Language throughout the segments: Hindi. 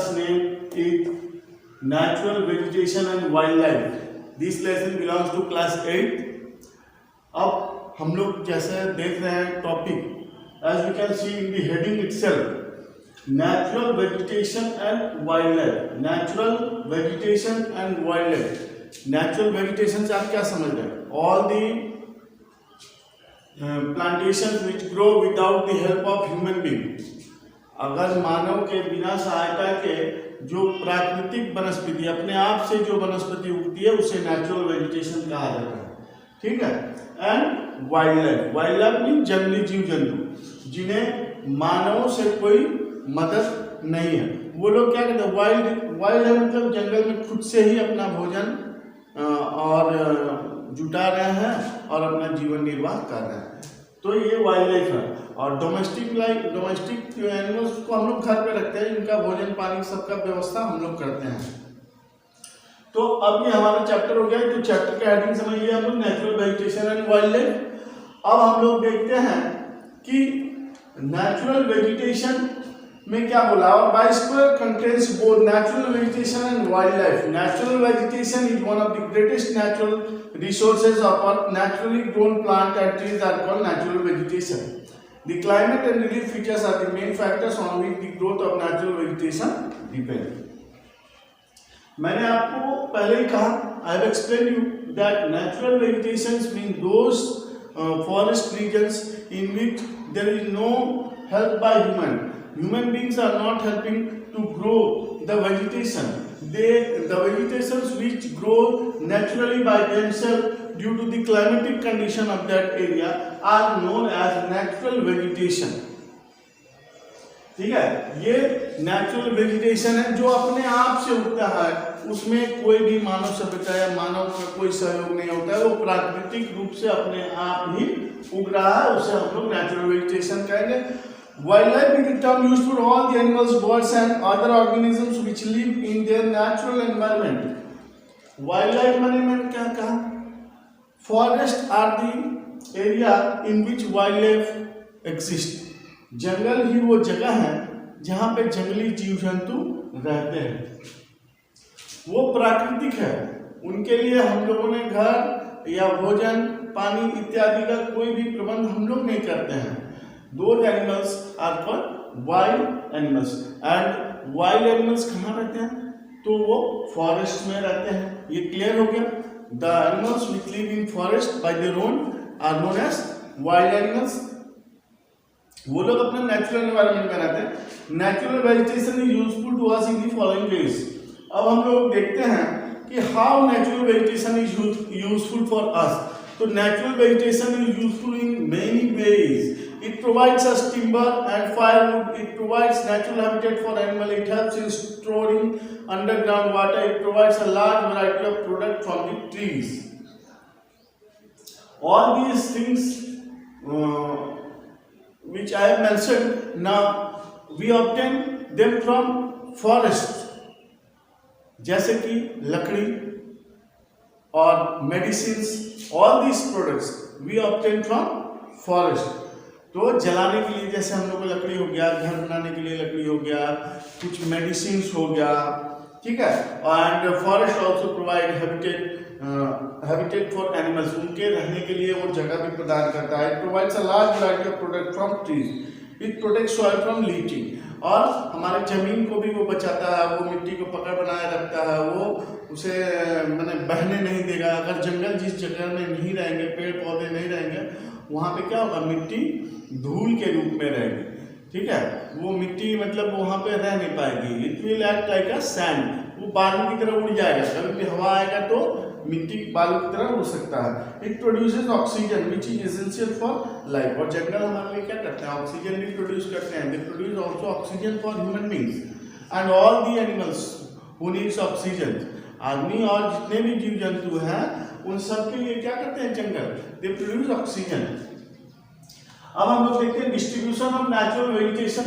chapter's name is Natural Vegetation and Wildlife. This lesson belongs to class 8. अब हम लोग जैसे देख रहे हैं topic, as we can see in the heading itself, Natural Vegetation and Wildlife. Natural Vegetation and Wildlife. Natural vegetation से आप क्या समझ रहे हैं? All the plantations which grow without the help of human being. अगर मानव के बिना सहायता के जो प्राकृतिक वनस्पति, अपने आप से जो वनस्पति उगती है, उसे नेचुरल वेजिटेशन कहा जाता है. ठीक है. And wild life. Wild life mean जंगली जीव जंतु जिन्हें मानवों से कोई मदद नहीं है. वो लोग क्या कहते हैं? वाइल्ड है मतलब जंगल में खुद से ही अपना भोजन और जुटा रहे हैं और अपना जीवन निर्वाह कर रहे हैं. तो ये वाइल्ड लाइफ है. और डोमेस्टिक एनिमल्स को हम लोग घर पे रखते हैं, इनका भोजन पानी सबका व्यवस्था हम लोग करते हैं. तो अब ये हमारा चैप्टर हो गया. तो चैप्टर का हेडिंग समझिए हम लोग, natural vegetation and wild life. अब हम लोग देखते हैं कि नेचुरल वेजिटेशन में क्या बोला. और biosphere contains both natural vegetation and wild life. Natural vegetation is one of the greatest natural resources of earth. Naturally grown plant and trees are called natural vegetation. The climate and relief features are the main factors on which the growth of natural vegetation depends. मैंने आपको पहले ही कहा, I have explained you that natural vegetations mean those forest regions in which there is no help by human beings are not helping to grow the vegetation. The vegetations which grow naturally by themselves due to the climatic condition of that area are known as natural vegetation. ठीक है. ये नेचुरल वेजिटेशन है जो अपने आप से उगता है, उसमें कोई भी मानव सभ्यता या मानव का कोई सहयोग नहीं होता है, वो प्राकृतिक रूप से अपने आप ही उग रहा है, उसे हम लोग नेचुरल वेजिटेशन कहेंगे. Wildlife is the term used for all the animals, birds and other organisms which live in their natural environment. Wildlife मैंने क्या कहा? Forest are the area in which wildlife exist. जंगल ही वो जगह है जहाँ पे जंगली जीव जंतु रहते हैं. वो प्राकृतिक है, उनके लिए हम लोगों ने घर या भोजन पानी इत्यादि का कोई भी प्रबंध हम लोग नहीं करते हैं. Those animals are called wild animals. And wild animals कहाँ रहते हैं? तो वो फॉरेस्ट में रहते हैं. ये क्लियर हो गया. The animals which live in forest by their own are known as wild animals. वो लोग अपने नेचुरल एनवायरनमेंट में रहते हैं. Natural vegetation is useful to us in the following ways. अब हम लोग देखते हैं कि how natural vegetation is useful for us. तो natural vegetation is useful in many ways. It provides us timber and firewood. It provides natural habitat for animals. It helps in storing underground water. It provides a large variety of products from the trees. All these things which I have mentioned, now we obtain them from forest. जैसे कि लकड़ी और medicines, all these products we obtain from forest. तो जलाने के लिए जैसे हम लोग को लकड़ी हो गया, घर बनाने के लिए लकड़ी हो गया, कुछ मेडिसिन हो गया. ठीक है. And forest also provide habitat for animals. उनके रहने के लिए वो जगह भी प्रदान करता है. It provides a large variety of product from trees. It protects soil from leaching. और हमारे जमीन को भी वो बचाता है, वो मिट्टी को पकड़ बनाए रखता है, वो उसे मैंने बहने नहीं देगा. अगर जंगल जिस जगह में नहीं रहेंगे, पेड़ पौधे नहीं रहेंगे, वहाँ पे क्या होगा? मिट्टी धूल के रूप में रहेगी. ठीक है. वो मिट्टी मतलब वहाँ पे रह नहीं पाएगी. It will act like a sand. वो बालू की तरह उड़ जाएगा. कभी भी हवा आएगा तो मिट्टी बालू की तरह उड़ सकता है. It produces oxygen which is essential for life. और जंगल हमारे लिए क्या करते हैं? ऑक्सीजन भी प्रोड्यूस करते हैं. They produce also oxygen for human beings and all the animals who needs oxygen. आदमी और जितने भी जीव जंतु हैं उन सब के लिए क्या करते हैं? जंगल. They produce oxygen. अब हम लोग देखते हैं distribution of natural vegetation.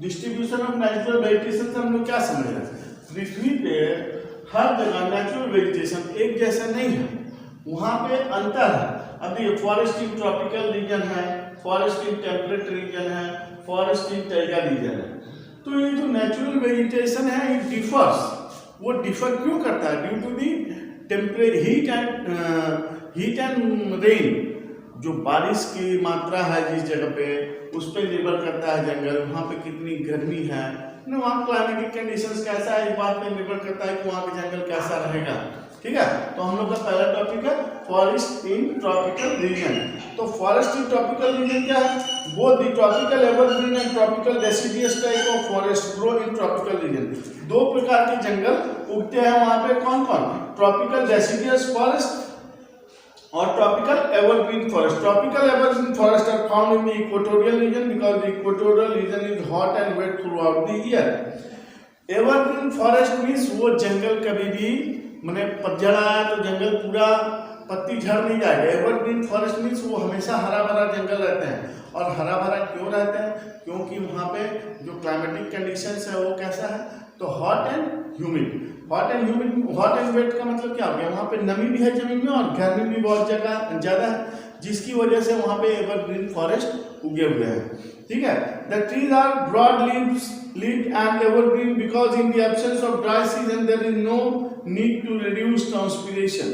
Distribution of natural vegetation से हम लोग क्या समझ रहे हैं? पृथ्वी पे हर जगह नेचुरल वेजिटेशन एक जैसा नहीं है, वहाँ पे अंतर है. अब देखिए, फॉरेस्ट इन ट्रॉपिकल रीजन है, फॉरेस्ट इन टेम्परेट रीजन है, फॉरेस्ट इन टाइगर रीजन है. तो ये जो नेचुरल वेजिटेशन है इट डिफर्स, वो डिफर क्यों करता है? Due to the heat and rain, जो बारिश की मात्रा है जिस जगह पे उस पर निर्भर करता है जंगल, वहाँ पे कितनी गर्मी है ना, वहाँ क्लाइमेटिक कंडीशंस कैसा है इस बात पे निर्भर करता है कि वहाँ का जंगल कैसा रहेगा। ठीक है, तो हम लोग का पहला टॉपिक है फॉरेस्ट इन ट्रॉपिकल रीजन। तो फॉरेस्ट इन ट्रॉपिकल रीजन क्या है? Both the tropical evergreen and tropical deciduous type of forest grow in tropical reason. दो प्रकार के जंगल उगते हैं वहाँ पे, कौन कौन? ट्रॉपिकल डेसिडियस फॉरेस्ट और tropical evergreen forest. Tropical evergreen forest are found in the equatorial region because the equatorial region is hot and wet throughout the year. Evergreen forest means वो जंगल कभी भी मैंने पतझड़ आया तो जंगल पूरा पत्ती झड़ नहीं जाएगा। एवरग्रीन फॉरेस्ट मीन्स वो हमेशा हरा भरा जंगल रहते हैं। और हरा भरा क्यों रहते हैं? क्योंकि वहाँ पे जो क्लाइमेटिक कंडीशंस है वो कैसा है? तो hot and humid. Hot and wet का मतलब क्या हो गया? वहाँ पे नमी भी है जमीन में और गर्मी भी बहुत जगह ज़्यादा है, जिसकी वजह से वहाँ पे एवरग्रीन फॉरेस्ट उगे हुए हैं। ठीक है, the trees are broad leaved and evergreen because in the absence of dry season there is no need to reduce transpiration.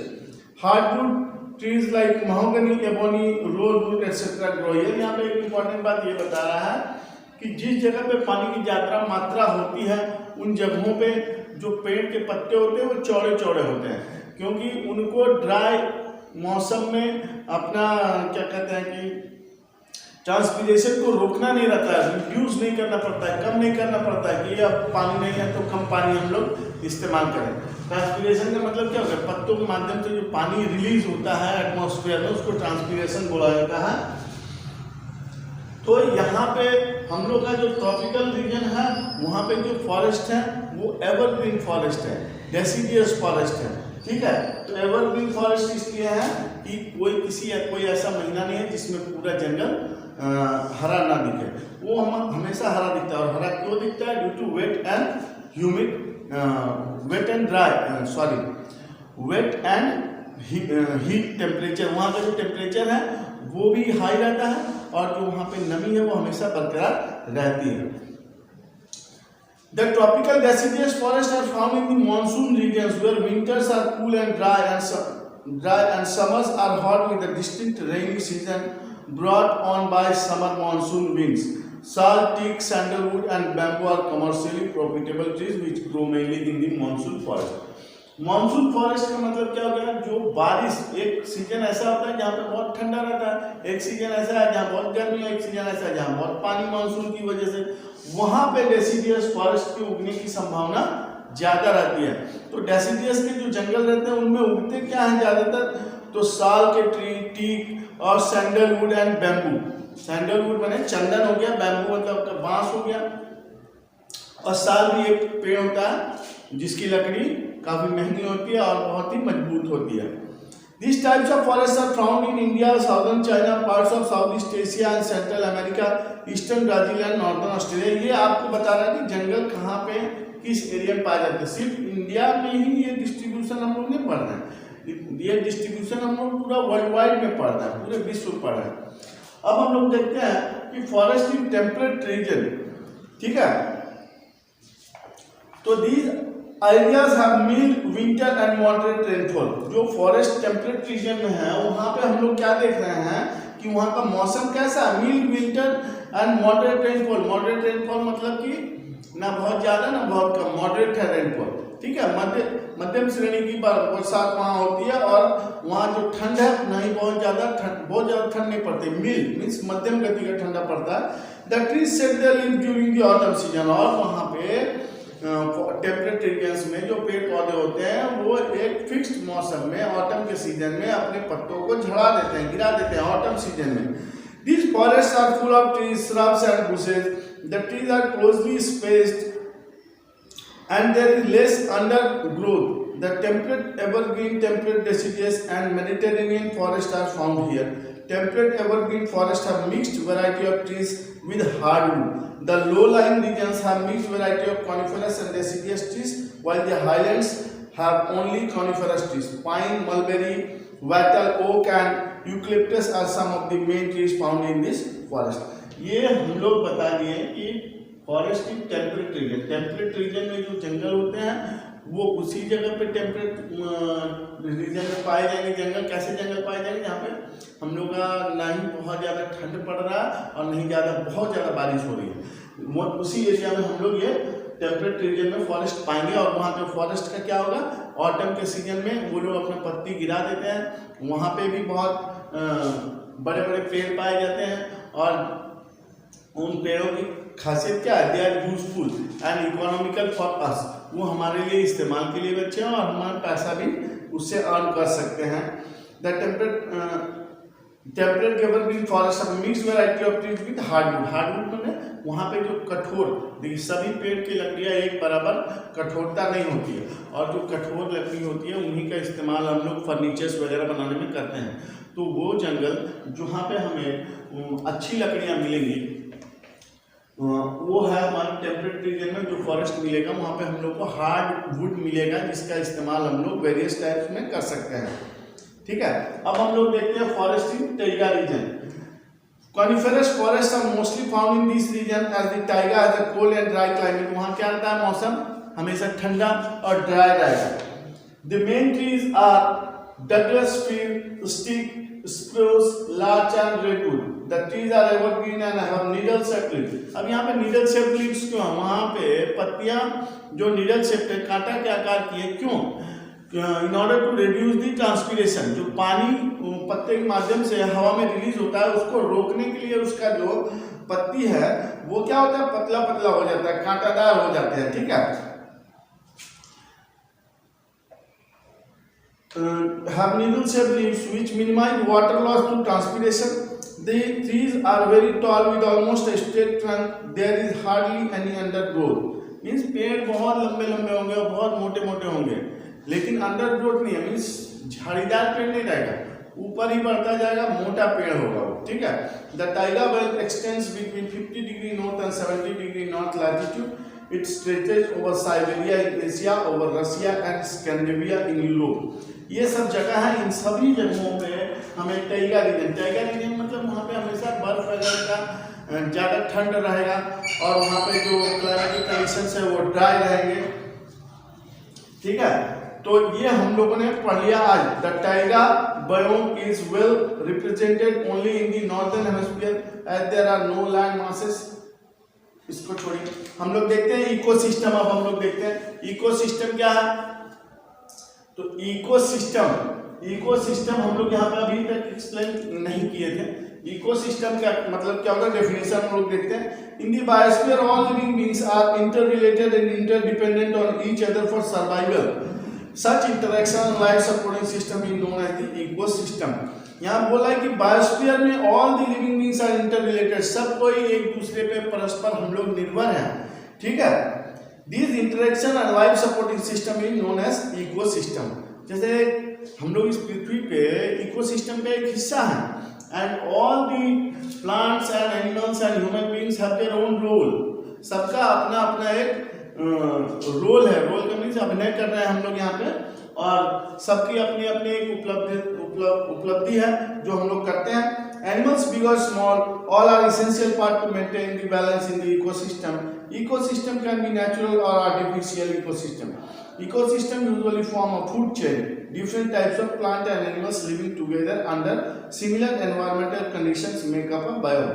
Hardwood trees like mahogany, ebony, rosewood etcetera grow. यहाँ पे एक इम्पॉर्टेंट बात ये बता रहा है कि जिस जगह पे पानी की ज्यादा मात्रा होती है उन जगहों पे जो पेड़ के पत्ते होते हैं वो चौड़े चौड़े होते हैं, क्योंकि उनको ड्राई मौसम में अपना क्या कहते हैं कि ट्रांसपिरेशन को रोकना नहीं रहता है, रिड्यूस नहीं करना पड़ता है, कम नहीं करना पड़ता है कि अब पानी नहीं है तो कम पानी हम लोग इस्तेमाल करें। ट्रांसपिरेशन का मतलब क्या होता है? पत्तों के माध्यम से जो पानी रिलीज होता है एटमॉस्फेयर में उसको ट्रांसपिरेशन बोला जाता है। तो यहाँ पे हम लोग का जो ट्रॉपिकल रीजन है वहाँ पे जो फॉरेस्ट है वो एवरग्रीन फॉरेस्ट है, डेसिडियस फॉरेस्ट है। ठीक है, तो एवरग्रीन फॉरेस्ट इसलिए है कि कोई ऐसा महीना नहीं है जिसमें पूरा जंगल हरा ना दिखे। वो हम हमेशा हरा दिखता है। और हरा क्यों दिखता है? Due to wet and heat temperature. वहाँ का जो टेम्परेचर है वो भी हाई रहता है और जो वहाँ पे नमी है वो हमेशा बरकरार रहती है। The tropical deciduous forests are found in the monsoon regions where winters are cool and dry and summers are hot with a distinct rainy season brought on by summer monsoon winds. Sal, teak, sandalwood and bamboo are commercially profitable trees which grow mainly in the monsoon forest. Monsoon forest का मतलब क्या हो गया? जो बारिश, एक सीजन ऐसा होता है जहाँ पे बहुत ठंडा रहता है, एक सीजन ऐसा है जहाँ बहुत गर्मी है, एक सीजन ऐसा है जहाँ बहुत पानी मानसून की वजह से, वहाँ पे डेसिडियस फॉरेस्ट के उगने की संभावना ज्यादा रहती है। तो डेसिडियस के जो जंगल रहते हैं उनमें उगते क्या है ज्यादातर? तो साल के ट्री, टीक और सैंडलवुड एंड बैम्बू। सैंडलवुड माने चंदन हो गया, बैम्बू मतलब बांस हो गया, और साल भी एक पेड़ होता है जिसकी लकड़ी काफी महंगी होती है और बहुत ही मजबूत होती है। These types of forests are found in India, southern China, parts of Southeast Asia and Central America, eastern Brazil and northern Australia। ये आपको बता रहा है कि जंगल कहाँ पे किस एरिया में पाए जाते हैं। सिर्फ इंडिया में ही ये डिस्ट्रीब्यूशन हम लोग नहीं पढ़ रहे हैं, ये डिस्ट्रीब्यूशन हम लोग पूरा वर्ल्ड वाइड में पढ़ रहे हैं, पूरे विश्व में पढ़ रहे हैं। अब हम लोग देखते हैं कि फॉरेस्ट इन टेम्परेट रीजन। ठीक है, तो these areas have mild winter and moderate rainfall। जो फॉरेस्ट टेम्परेट रीजन में है वहाँ पे हम लोग क्या देख रहे हैं कि वहाँ का मौसम कैसा है? Mild winter and moderate rainfall. Moderate rainfall मतलब कि ना बहुत ज्यादा ना बहुत कम, मॉडरेट है रेनफॉल। ठीक है, मध्यम श्रेणी की बरसात वहाँ होती है और वहाँ जो ठंड है नहीं बहुत ज्यादा ठंड नहीं पड़ती, मिल्ड मीन्स मध्यम गति का ठंडा पड़ता है। The trees shade there leaves during the autumn season. और वहाँ पे टेम्परेट एरियाज में जो पेड़ पौधे होते हैं वो एक फिक्स्ड मौसम में ऑटम के सीजन में अपने पत्तों को झड़ा देते हैं, गिरा देते हैं ऑटम सीजन में। These forests are full of trees, shrubs and bushes. The trees are closely spaced and there is less undergrowth. The temperate evergreen, temperate deciduous and Mediterranean forests are found here. Temperate evergreen forests have mixed variety of trees with hardwood. The low-lying regions have mixed variety of coniferous and deciduous trees, while the highlands have only coniferous trees. Pine, mulberry, wattle, oak and eucalyptus are some of the main trees found in this forest. ये हम लोग बता दिए कि forest in temperate reason, temperate region में जो जंगल होते हैं वो उसी जगह पे टेम्परेट रीजन में पाए जाएंगे। जंगल कैसे जंगल पाए जाएंगे जहाँ पे हम लोग का ना ही बहुत ज़्यादा ठंड पड़ रहा है और नहीं बहुत ज़्यादा बारिश हो रही है, उसी एरिया में हम लोग ये टेम्परेट रीजन में फॉरेस्ट पाएंगे। और वहाँ पे फॉरेस्ट का क्या होगा, ऑटम के सीजन में वो लोग अपना पत्ती गिरा देते हैं, वहाँ पे भी बहुत बड़े बड़े पेड़ पाए जाते हैं और उन पेड़ों की खासियत क्या है, they are useful and economical for us, वो हमारे लिए इस्तेमाल के लिए भी अच्छे हैं और हमारा पैसा भी उससे अर्न कर सकते हैं। The temperate evergreen forest of mix variety of trees with hardwood, hardwood में वहाँ पे जो कठोर, देखिए सभी पेड़ की लकड़ियाँ एक बराबर कठोरता नहीं होती है और जो कठोर लकड़ी होती है उन्हीं का इस्तेमाल हम लोग फर्नीचर्स वगैरह बनाने में करते हैं। तो वो जंगल जहाँ पे हमें अच्छी लकड़ियाँ मिलेंगी वो है हमारे टेम्परेट रीजन में जो फॉरेस्ट मिलेगा, वहाँ पे हम लोग को हार्ड वुड मिलेगा जिसका इस्तेमाल हम लोग वेरियस टाइप्स में कर सकते हैं। ठीक है, अब हम लोग देखते हैं forest in taiga region. Coniferous forest are mostly found in this region as the taiga has a cold and dry climate, वहाँ क्या रहता है, मौसम हमेशा ठंडा और ड्राई रहेगा। The main trees are Douglas fir, stick, spruce, larch and redwood. The trees are evergreen and have needle shaped leaves। अब यहाँ पे needle shaped leaves क्यों है, वहाँ पे पत्तियाँ जो needle shaped है, कांटा के आकार की है, क्यों? In order to reduce the transpiration, जो पानी पत्ते के माध्यम से हवा में रिलीज होता है उसको रोकने के लिए उसका जो पत्ती है वो क्या होता है, पतला पतला हो जाता है, कांटादार हो जाते हैं। ठीक है, have needle shaped leaves which minimize water loss through transpiration। The trees are very tall with almost a straight trunk. There is hardly any undergrowth। Means पेड़ बहुत लंबे लंबे होंगे और बहुत मोटे मोटे होंगे, लेकिन अंडरग्रोथ नहीं है, मीन्स झाड़ीदार पेड़ नहीं रहेगा, ऊपर ही बढ़ता जाएगा, मोटा पेड़ होगा वो। ठीक है, the Tyga belt x tends between 50 degree north and 70 degree north latitude. It stretches over Siberia in Asia, over Russia and Scandinavia in Europe। ये सब जगह है, इन सभी जगहों पे हमें टाइगा रीजन मतलब वहाँ पे हमेशा बर्फ वगैरह का ज़्यादा ठंड रहेगा और वहाँ पे जो क्लाइमेटिक कंडीशंस है वो ड्राई रहेंगे। ठीक है, तो ये हम लोगों ने पढ़ लिया आज। The taiga biome is well represented only in the northern hemisphere as there are no land masses. इसको छोड़िए, हम लोग देखते हैं इकोसिस्टम। अब हम लोग देखते हैं इकोसिस्टम क्या है। तो इकोसिस्टम हम लोग यहाँ पे अभी तक एक्सप्लेन नहीं किए थे। इकोसिस्टम का मतलब क्या होता है, डेफिनेशन हम लोग देखते हैं। In the biosphere all living beings are interrelated and interdependent on each other for survival. Such interaction life supporting system is known as the ecosystem. यहाँ बोला है कि बायोस्फीयर में all the living beings are interrelated, सब कोई एक दूसरे पे परस्पर हम लोग निर्भर हैं। ठीक है, this interaction and life supporting system is known as ecosystem. जैसे हम लोग इस पृथ्वी पे इकोसिस्टम का एक हिस्सा है and all the plants and animals and human beings have their own role. सबका अपना अपना एक रोल है, रोल करने से अभिनय कर रहे हैं हम लोग यहाँ पे, और सबकी अपनी अपनी एक उपलब्धि है जो हम लोग करते हैं। Animals big or small, all are essential part to maintain the balance in the ecosystem. Ecosystem can be natural or artificial ecosystem. Ecosystem usually form a food chain. Different types of plant and animals living together under similar environmental conditions make up a biome.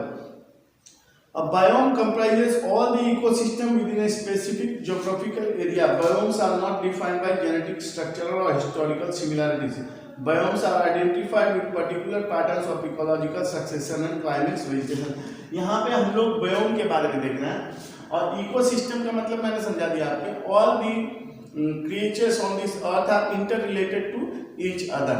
A biome comprises all the ecosystem within a specific geographical area. Biomes are not defined by genetic, structural or historical similarities. Biomes are identified with particular patterns of ecological succession and climate vegetation। यहाँ पे हम लोग बायोम के बारे में देख रहे हैं और इकोसिस्टम का मतलब मैंने समझा दिया आपके। All the creatures on this earth are interrelated to each other.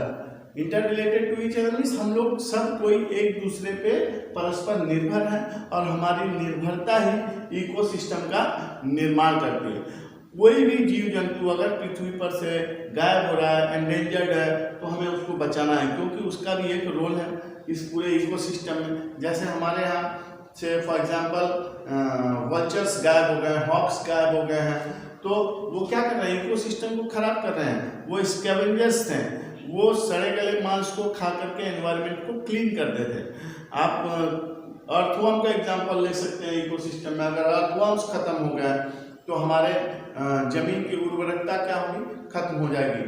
Interrelated to each other means हम लोग सब कोई एक दूसरे पे परस्पर निर्भर है और हमारी निर्भरता ही इकोसिस्टम का निर्माण करती है। कोई भी जीव जंतु अगर पृथ्वी पर से गायब हो रहा है, एंडेंजर्ड है, तो हमें उसको बचाना है, क्योंकि उसका भी एक रोल है इस पूरे इकोसिस्टम में। जैसे हमारे यहाँ से फॉर एग्जांपल वल्चर्स गायब हो गए हैं, हॉक्स गायब हो गए हैं, तो वो क्या कर रहे हैं, इकोसिस्टम को खराब कर रहे हैं। वो स्कैवेंजर्स थे, वो सड़े गले मांस को खा करके एनवायरनमेंट को क्लीन करते थे। आप अर्थवर्म का एग्जांपल ले सकते हैं इकोसिस्टम में। अगर अर्थवर्म्स खत्म हो गया तो हमारे जमीन की उर्वरकता क्या होगी, खत्म हो जाएगी।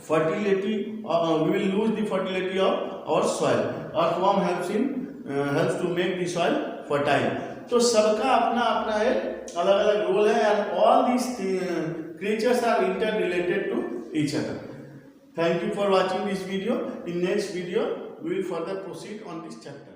Fertility, we will lose the fertility of our soil. Earthworm helps to make the soil fertile. तो सबका अपना अपना एक अलग अलग रोल है, and all these creatures are interrelated to each other. Thank you for watching this video. In next video we will further proceed on this chapter.